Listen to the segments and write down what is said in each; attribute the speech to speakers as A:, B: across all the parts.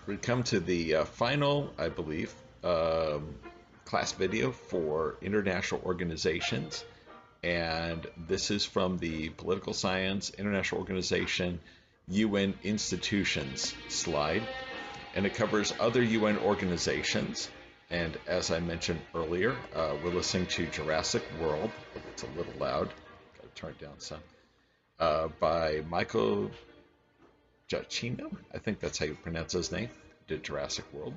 A: we come to the final, I believe, class video for international organizations. And this is from the Political Science International Organization UN Institutions slide. And it covers other UN organizations. And as I mentioned earlier, we're listening to Jurassic World. It's a little loud. Got to turn it down some. By Michael Giacchino. I think that's how you pronounce his name. Did Jurassic World.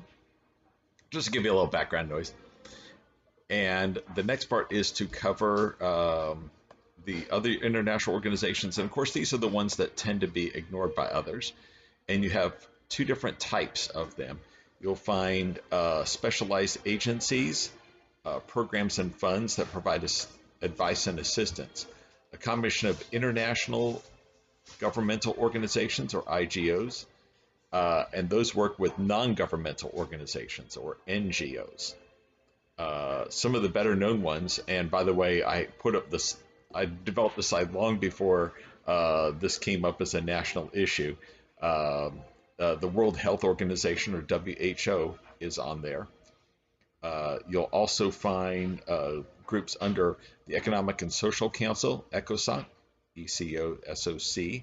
A: Just to give you a little background noise. And the next part is to cover the other international organizations. And of course, these are the ones that tend to be ignored by others. And you have two different types of them. You'll find specialized agencies, programs and funds that provide us advice and assistance. A combination of international governmental organizations, or IGOs, and those work with non-governmental organizations, or NGOs. Some of the better known ones, and by the way, I developed this slide long before this came up as a national issue. The World Health Organization, or WHO, is on there. You'll also find groups under the Economic and Social Council, ECOSOC, ECOSOC,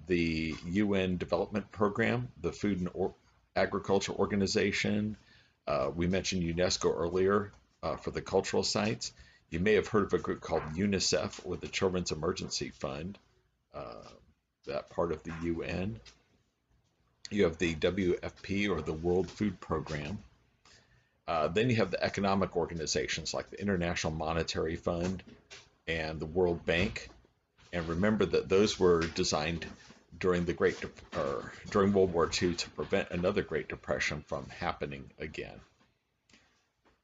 A: the UN Development Program, the Food and Agriculture Organization. We mentioned UNESCO earlier for the cultural sites. You may have heard of a group called UNICEF, or the Children's Emergency Fund, that part of the UN. You have the WFP, or the World Food Program. Then you have the economic organizations like the International Monetary Fund and the World Bank. And remember that those were designed during during World War II to prevent another Great Depression from happening again.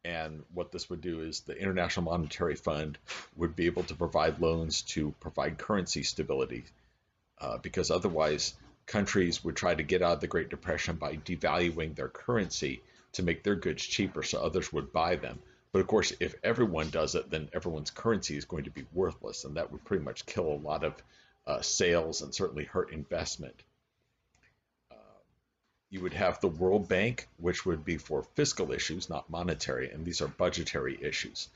A: And what this would do is the International Monetary Fund would be able to provide loans to provide currency stability, because otherwise countries would try to get out of the Great Depression by devaluing their currency to make their goods cheaper so others would buy them. But of course, if everyone does it, then everyone's currency is going to be worthless, and that would pretty much kill a lot of sales and certainly hurt investment. You would have the World Bank, which would be for fiscal issues, not monetary, and these are budgetary issues.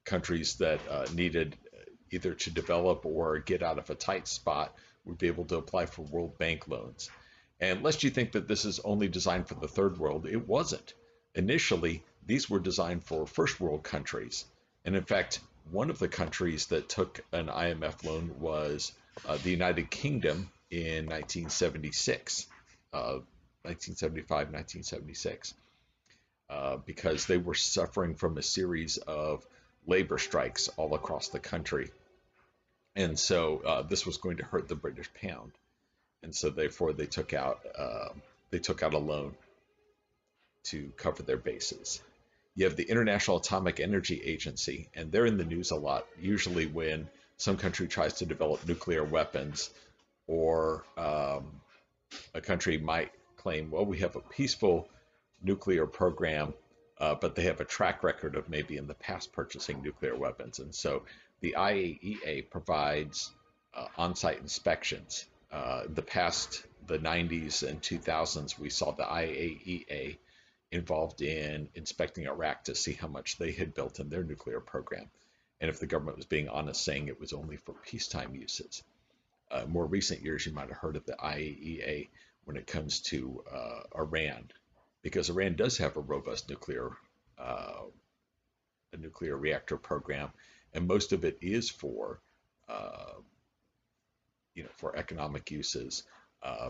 A: Countries that needed either to develop or get out of a tight spot would be able to apply for World Bank loans. And lest you think that this is only designed for the third world, it wasn't. Initially, these were designed for first world countries. And in fact, one of the countries that took an IMF loan was the United Kingdom in 1976, 1975, 1976, because they were suffering from a series of labor strikes all across the country. And so this was going to hurt the British pound. And so therefore they took out a loan to cover their bases. You have the International Atomic Energy Agency, and they're in the news a lot, usually when some country tries to develop nuclear weapons, or a country might claim, well, we have a peaceful nuclear program, but they have a track record of maybe in the past purchasing nuclear weapons. And so the IAEA provides on-site inspections. In the past, the 90s and 2000s, we saw the IAEA involved in inspecting Iraq to see how much they had built in their nuclear program, and if the government was being honest, saying it was only for peacetime uses. More recent years, you might have heard of the IAEA when it comes to Iran, because Iran does have a robust nuclear reactor program, and most of it is for for economic uses.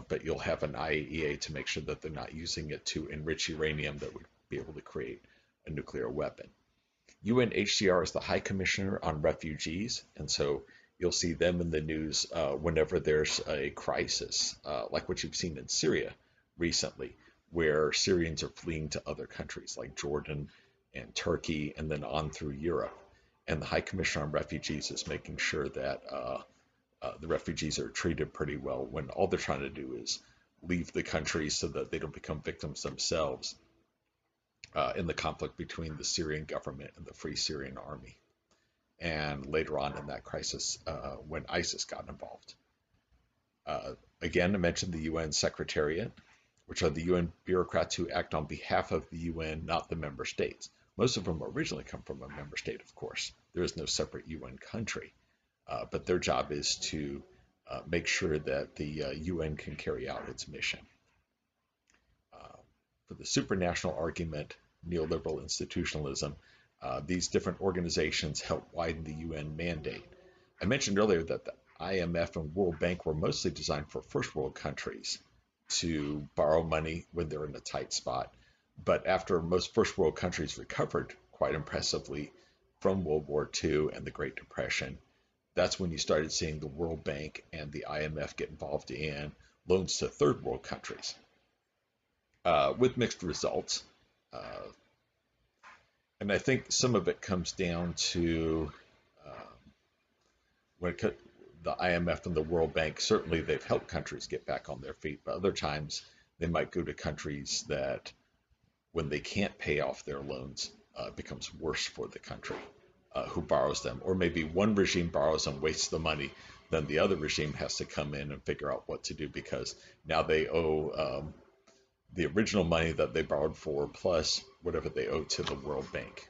A: But you'll have an IAEA to make sure that they're not using it to enrich uranium that would be able to create a nuclear weapon. UNHCR is the High Commissioner on Refugees, and so you'll see them in the news whenever there's a crisis, like what you've seen in Syria recently, where Syrians are fleeing to other countries like Jordan and Turkey, and then on through Europe. And the High Commissioner on Refugees is making sure that the refugees are treated pretty well, when all they're trying to do is leave the country so that they don't become victims themselves in the conflict between the Syrian government and the Free Syrian Army. And later on in that crisis, when ISIS got involved. Again, I mentioned the UN Secretariat, which are the UN bureaucrats who act on behalf of the UN, not the member states. Most of them originally come from a member state, of course. There is no separate UN country, but their job is to make sure that the UN can carry out its mission. For the supranational argument, neoliberal institutionalism, these different organizations help widen the UN mandate. I mentioned earlier that the IMF and World Bank were mostly designed for first world countries to borrow money when they're in a tight spot. But after most first world countries recovered quite impressively from World War II and the Great Depression, that's when you started seeing the World Bank and the IMF get involved in loans to third world countries with mixed results. And I think some of it comes down to when the IMF and the World Bank, certainly they've helped countries get back on their feet, but other times they might go to countries that, when they can't pay off their loans, it becomes worse for the country who borrows them. Or maybe one regime borrows and wastes the money, then the other regime has to come in and figure out what to do because now they owe the original money that they borrowed for plus whatever they owe to the World Bank.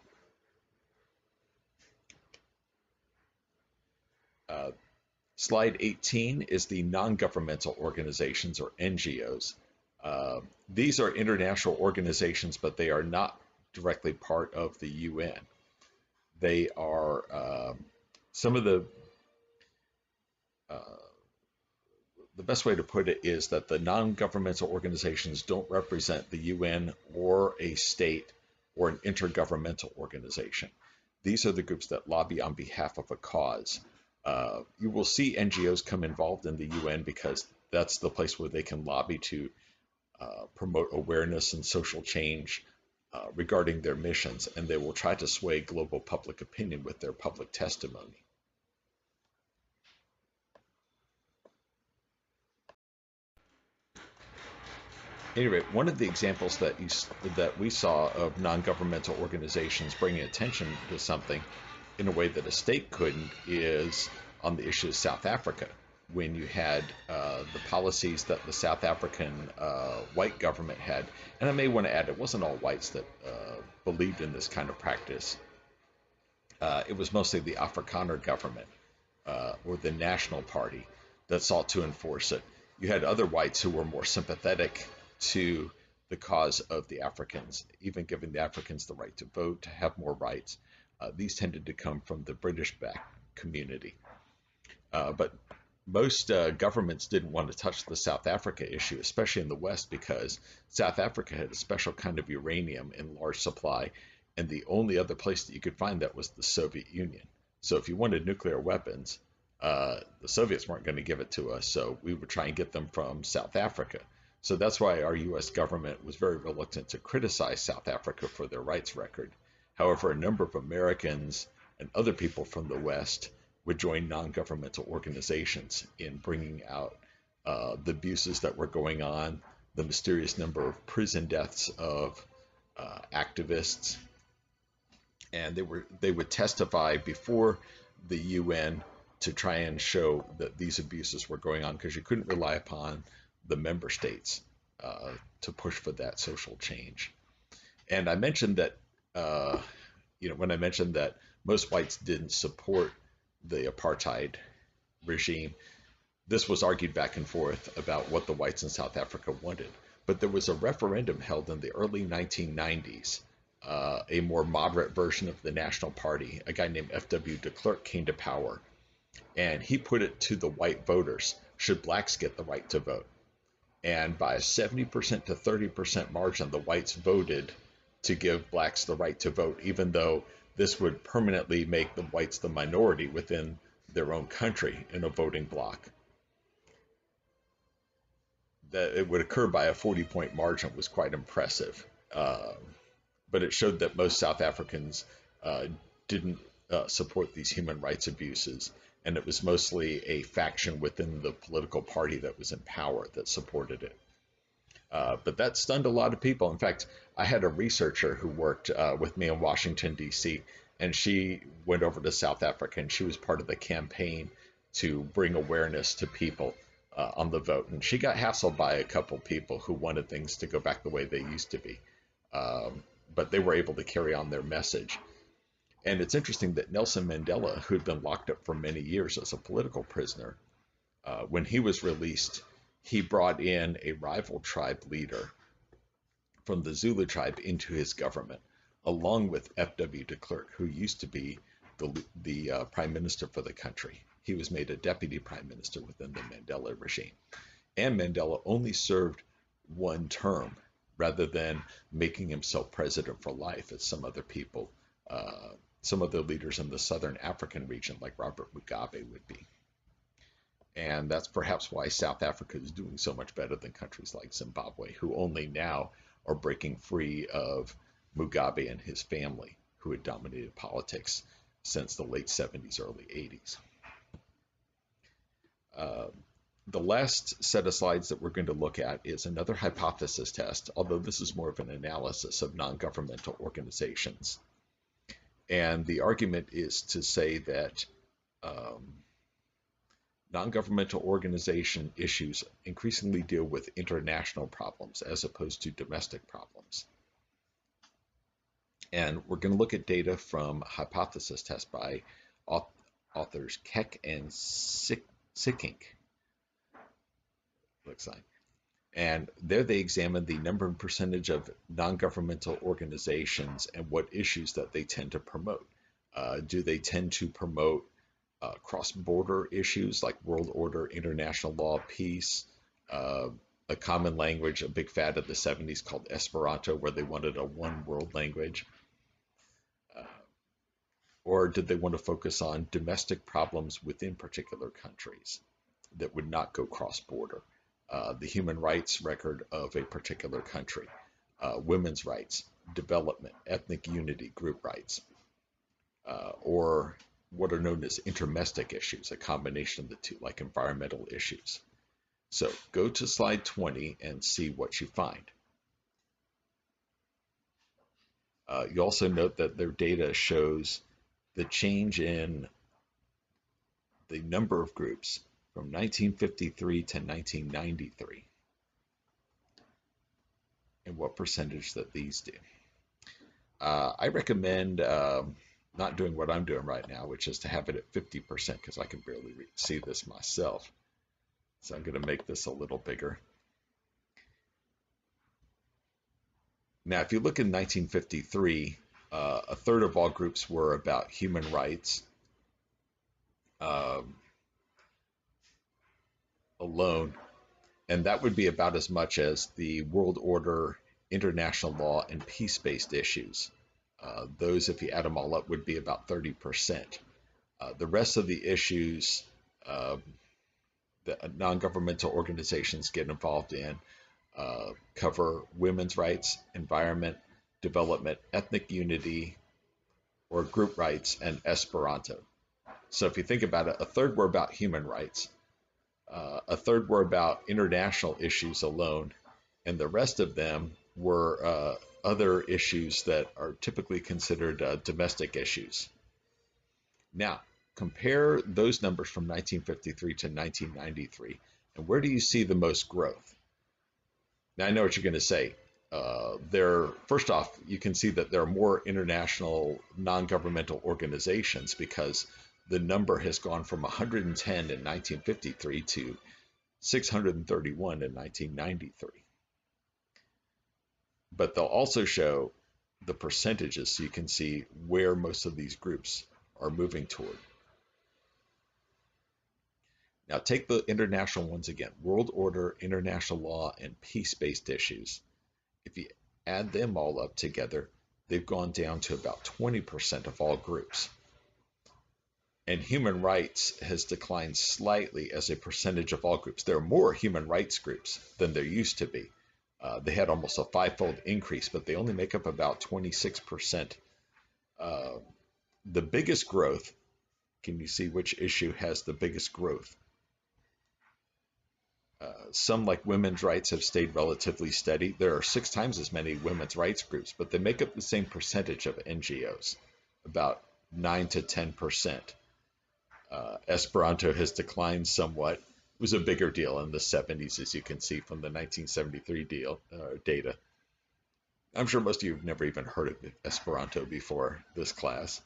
A: Slide 18 is the non-governmental organizations, or NGOs. These are international organizations, but they are not directly part of the UN. They are some of the best way to put it is that the non-governmental organizations don't represent the UN or a state or an intergovernmental organization. These are the groups that lobby on behalf of a cause. You will see NGOs come involved in the UN because that's the place where they can lobby to promote awareness and social change regarding their missions, and they will try to sway global public opinion with their public testimony. Anyway, one of the examples that we saw of non-governmental organizations bringing attention to something in a way that a state couldn't is on the issue of South Africa, when you had the policies that the South African white government had. And I may want to add, it wasn't all whites that believed in this kind of practice. It was mostly the Afrikaner government or the National Party that sought to enforce it. You had other whites who were more sympathetic to the cause of the Africans, even giving the Africans the right to vote, to have more rights. These tended to come from the British-backed community. But most governments didn't want to touch the South Africa issue, especially in the West, because South Africa had a special kind of uranium in large supply, and the only other place that you could find that was the Soviet Union. So if you wanted nuclear weapons, the Soviets weren't going to give it to us, so we would try and get them from South Africa. So that's why our U.S. government was very reluctant to criticize South Africa for their rights record. However, a number of Americans and other people from the West would join non-governmental organizations in bringing out the abuses that were going on, the mysterious number of prison deaths of activists, and they would testify before the UN to try and show that these abuses were going on, because you couldn't rely upon the member states to push for that social change. And I mentioned that when I mentioned that most whites didn't support the apartheid regime, this was argued back and forth about what the whites in South Africa wanted. But there was a referendum held in the early 1990s. A more moderate version of the National Party, a guy named F.W. de Klerk, came to power, and he put it to the white voters: should blacks get the right to vote? And by a 70% to 30% margin, the whites voted to give blacks the right to vote, even though this would permanently make the whites the minority within their own country in a voting bloc. That it would occur by a 40-point margin was quite impressive. But it showed that most South Africans didn't support these human rights abuses, and it was mostly a faction within the political party that was in power that supported it. But that stunned a lot of people. In fact, I had a researcher who worked with me in Washington, D.C., and she went over to South Africa, and she was part of the campaign to bring awareness to people on the vote, and she got hassled by a couple people who wanted things to go back the way they used to be. But they were able to carry on their message. And it's interesting that Nelson Mandela, who had been locked up for many years as a political prisoner, when he was released, he brought in a rival tribe leader from the Zulu tribe into his government, along with F.W. de Klerk, who used to be the prime minister for the country. He was made a deputy prime minister within the Mandela regime. And Mandela only served one term rather than making himself president for life, as some other people, some of the leaders in the southern African region, like Robert Mugabe, would be. And that's perhaps why South Africa is doing so much better than countries like Zimbabwe, who only now are breaking free of Mugabe and his family, who had dominated politics since the late 70s, early 80s. The last set of slides that we're going to look at is another hypothesis test, although this is more of an analysis of non-governmental organizations. And the argument is to say that non-governmental organization issues increasingly deal with international problems as opposed to domestic problems. And we're going to look at data from hypothesis test by authors Keck and Sickink, looks like. And there they examine the number and percentage of non-governmental organizations and what issues that they tend to promote. Do they tend to promote cross-border issues like world order, international law, peace, a common language, a big fad of the 70s called Esperanto, where they wanted a one world language? Or did they want to focus on domestic problems within particular countries that would not go cross-border? The human rights record of a particular country, women's rights, development, ethnic unity, group rights, or what are known as intermestic issues, a combination of the two, like environmental issues. So go to slide 20 and see what you find. You also note that their data shows the change in the number of groups from 1953 to 1993 and what percentage that these do. I recommend not doing what I'm doing right now, which is to have it at 50% because I can barely see this myself. So I'm going to make this a little bigger. Now, if you look in 1953, a third of all groups were about human rights alone, and that would be about as much as the world order, international law, and peace-based issues. Those, if you add them all up, would be about 30%. The rest of the issues that non-governmental organizations get involved in cover women's rights, environment, development, ethnic unity, or group rights, and Esperanto. So if you think about it, a third were about human rights, a third were about international issues alone, and the rest of them were other issues that are typically considered domestic issues. Now, compare those numbers from 1953 to 1993, and where do you see the most growth? Now, I know what you're going to say. First off, you can see that there are more international non-governmental organizations because the number has gone from 110 in 1953 to 631 in 1993. But they'll also show the percentages so you can see where most of these groups are moving toward. Now take the international ones again, world order, international law, and peace-based issues. If you add them all up together, they've gone down to about 20% of all groups. And human rights has declined slightly as a percentage of all groups. There are more human rights groups than there used to be. They had almost a five-fold increase, but they only make up about 26%. The biggest growth, can you see which issue has the biggest growth? Some, like women's rights, have stayed relatively steady. There are 6 times as many women's rights groups, but they make up the same percentage of NGOs, about 9 to 10%. Esperanto has declined somewhat. was a bigger deal in the 70s, as you can see from the 1973 data. I'm sure most of you have never even heard of Esperanto before this class.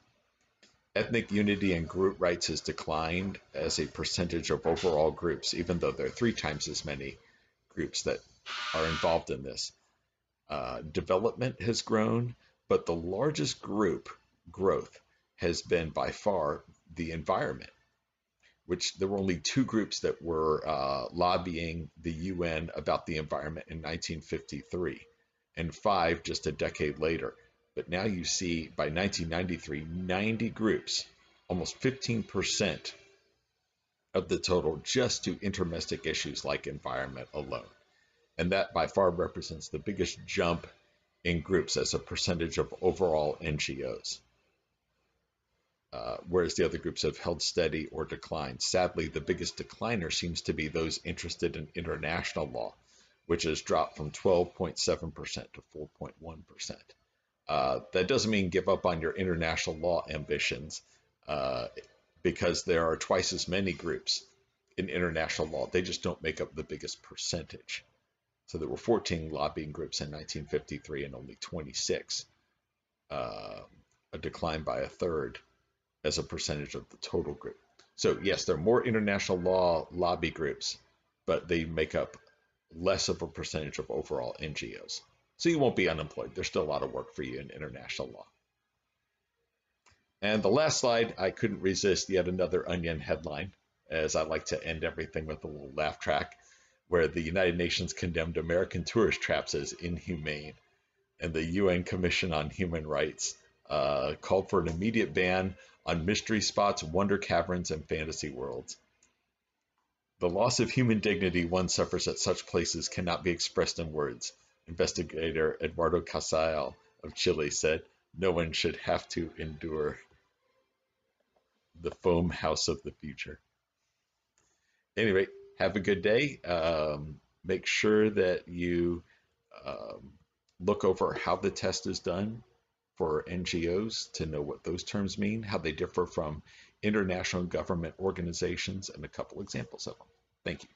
A: Ethnic unity and group rights has declined as a percentage of overall groups, even though there are 3 times as many groups that are involved in this. Development has grown, but the largest group growth has been by far the environment, which there were only 2 groups that were lobbying the UN about the environment in 1953, and 5 just a decade later. But now you see by 1993, 90 groups, almost 15% of the total, just to intermestic issues like environment alone. And that by far represents the biggest jump in groups as a percentage of overall NGOs. Whereas the other groups have held steady or declined. Sadly, the biggest decliner seems to be those interested in international law, which has dropped from 12.7% to 4.1%. That doesn't mean give up on your international law ambitions, because there are twice as many groups in international law. They just don't make up the biggest percentage. So there were 14 lobbying groups in 1953 and only 26, a decline by a third as a percentage of the total group. So yes, there are more international law lobby groups, but they make up less of a percentage of overall NGOs. So you won't be unemployed. There's still a lot of work for you in international law. And the last slide, I couldn't resist yet another Onion headline, as I like to end everything with a little laugh track, where the United Nations condemned American tourist traps as inhumane, and the UN Commission on Human Rights called for an immediate ban on mystery spots, wonder caverns, and fantasy worlds. The loss of human dignity one suffers at such places cannot be expressed in words, investigator Eduardo Casal of Chile said. No one should have to endure the foam house of the future. Anyway, have a good day. Make sure that you look over how the test is done for NGOs to know what those terms mean, how they differ from international government organizations, and a couple examples of them. Thank you.